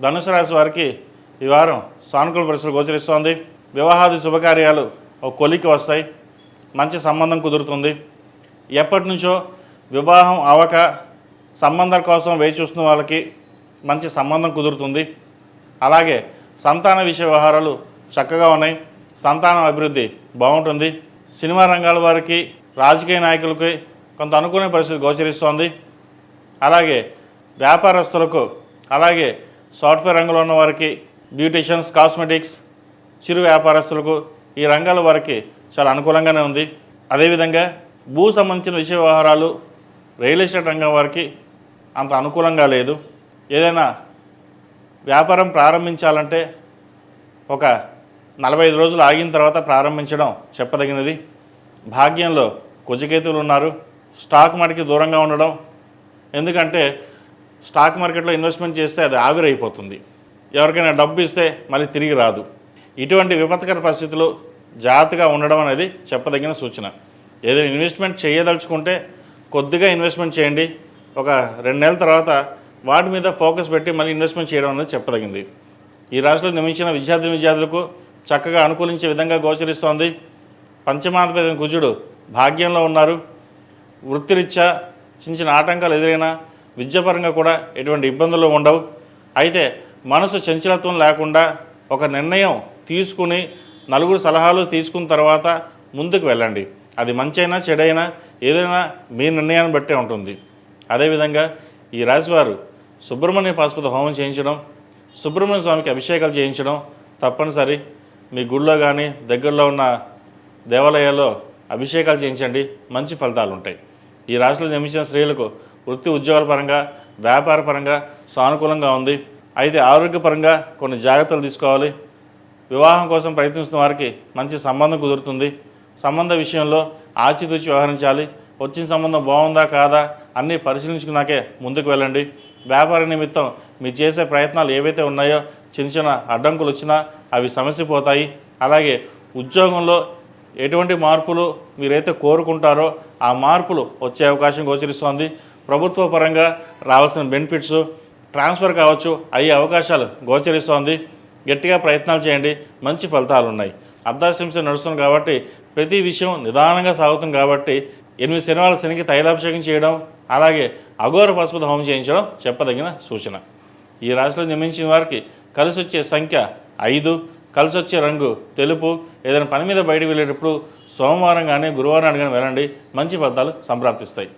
ధనుసు రాశి వారికి ఈ వారం సానుకూల పరిస్థితులు గోచరిస్తోంది. వివాహాది శుభకార్యాలు ఒక కొలికి వస్తాయి. మంచి సంబంధం కుదురుతుంది. ఎప్పటి నుంచో వివాహం అవక సంబంధాల కోసం వేచి చూస్తున్న వాళ్ళకి మంచి సంబంధం కుదురుతుంది. అలాగే సంతాన విషయ వ్యవహారాలు చక్కగా ఉన్నాయి. సంతానం అభివృద్ధి బాగుంటుంది. సినిమా రంగాల వారికి, రాజకీయ నాయకులకి కొంత అనుకూల పరిస్థితి గోచరిస్తోంది. అలాగే వ్యాపారస్తులకు, అలాగే సాఫ్ట్వేర్ రంగంలో ఉన్న వారికి, బ్యూటిషియన్స్, కాస్మెటిక్స్, చిరు వ్యాపారస్తులకు, ఈ రంగాల వారికి చాలా అనుకూలంగానే ఉంది. అదేవిధంగా భూ సంబంధించిన విషయ వ్యవహారాలు, రియల్ ఎస్టేట్ రంగం వారికి అంత అనుకూలంగా లేదు. ఏదైనా వ్యాపారం ప్రారంభించాలంటే ఒక 45 రోజులు ఆగిన తర్వాత ప్రారంభించడం చెప్పదగినది. భాగ్యంలో కుజకేతువులు ఉన్నారు. స్టాక్ మార్కెట్కి దూరంగా ఉండడం, ఎందుకంటే స్టాక్ మార్కెట్లో ఇన్వెస్ట్మెంట్ చేస్తే అది ఆవిరైపోతుంది. ఎవరికైనా డబ్బు ఇస్తే మళ్ళీ తిరిగి రాదు. ఇటువంటి విపత్కర పరిస్థితులు జాగ్రత్తగా ఉండడం అనేది చెప్పదగిన సూచన. ఏదైనా ఇన్వెస్ట్మెంట్ చేయదలుచుకుంటే కొద్దిగా ఇన్వెస్ట్మెంట్ చేయండి. ఒక 2 నెలల తర్వాత వాటి మీద ఫోకస్ పెట్టి మళ్ళీ ఇన్వెస్ట్మెంట్ చేయడం అనేది చెప్పదగింది. ఈ రాశిలో నిర్మించిన విద్యార్థులకు చక్కగా అనుకూలించే విధంగా గోచరిస్తోంది. పంచమాధిపతి కుజుడు భాగ్యంలో ఉన్నారు. వృత్తిరీత్యా చిన్న చిన్న ఆటంకాలు ఎదురైనా విద్యాపరంగా కూడా ఎటువంటి ఇబ్బందులు ఉండవు. అయితే మనసు చంచలత్వం లేకుండా ఒక నిర్ణయం తీసుకుని నలుగురు సలహాలు తీసుకున్న తర్వాత ముందుకు వెళ్ళండి. అది మంచైనా చెడైనా ఏదైనా మీ నిర్ణయాన్ని బట్టే ఉంటుంది. అదేవిధంగా ఈ రాశివారు సుబ్రహ్మణ్య పాశుపత హోమం చేయించడం, సుబ్రహ్మణ్య స్వామికి అభిషేకాలు చేయించడం తప్పనిసరి. మీ గుళ్ళో కానీ దగ్గరలో ఉన్న దేవాలయాల్లో అభిషేకాలు చేయించండి, మంచి ఫలితాలు ఉంటాయి. ఈ రాశిలో జన్మించిన స్త్రీలకు వృత్తి ఉద్యోగాల పరంగా, వ్యాపార పరంగా సానుకూలంగా ఉంది. అయితే ఆరోగ్యపరంగా కొన్ని జాగ్రత్తలు తీసుకోవాలి. వివాహం కోసం ప్రయత్నిస్తున్న వారికి మంచి సంబంధం కుదురుతుంది. సంబంధ విషయంలో ఆచితూచి వ్యవహరించాలి. వచ్చిన సంబంధం బాగుందా కాదా అన్నీ పరిశీలించుకున్నాకే ముందుకు వెళ్ళండి. వ్యాపార నిమిత్తం మీరు చేసే ప్రయత్నాలు ఏవైతే ఉన్నాయో చిన్న చిన్న అడ్డంకులు వచ్చినా అవి సమసిపోతాయి. అలాగే ఉద్యోగంలో ఎటువంటి మార్పులు మీరైతే కోరుకుంటారో ఆ మార్పులు వచ్చే అవకాశం గోచరిస్తోంది. ప్రభుత్వ పరంగా రావాల్సిన బెనిఫిట్స్ ట్రాన్స్ఫర్ కావచ్చు, అయ్యే అవకాశాలు గోచరిస్తోంది. గట్టిగా ప్రయత్నాలు చేయండి, మంచి ఫలితాలు ఉన్నాయి. అర్ధాష్టమి నడుస్తుంది కాబట్టి ప్రతి విషయం నిదానంగా సాగుతుంది కాబట్టి 8 శనివారాల శనికి తైలాభిషేకం చేయడం, అలాగే అఘోర పశుపతి హోమం చేయించడం చెప్పదగిన సూచన. ఈ రాశిలో జన్మించిన వారికి కలిసి వచ్చే సంఖ్య 5, కలిసి వచ్చే రంగు తెలుపు. ఏదైనా పని మీద బయటకు వెళ్ళేటప్పుడు సోమవారం కానీ గురువారం కానీ వెళ్ళండి, మంచి ఫలితాలు సంప్రాప్తిస్తాయి.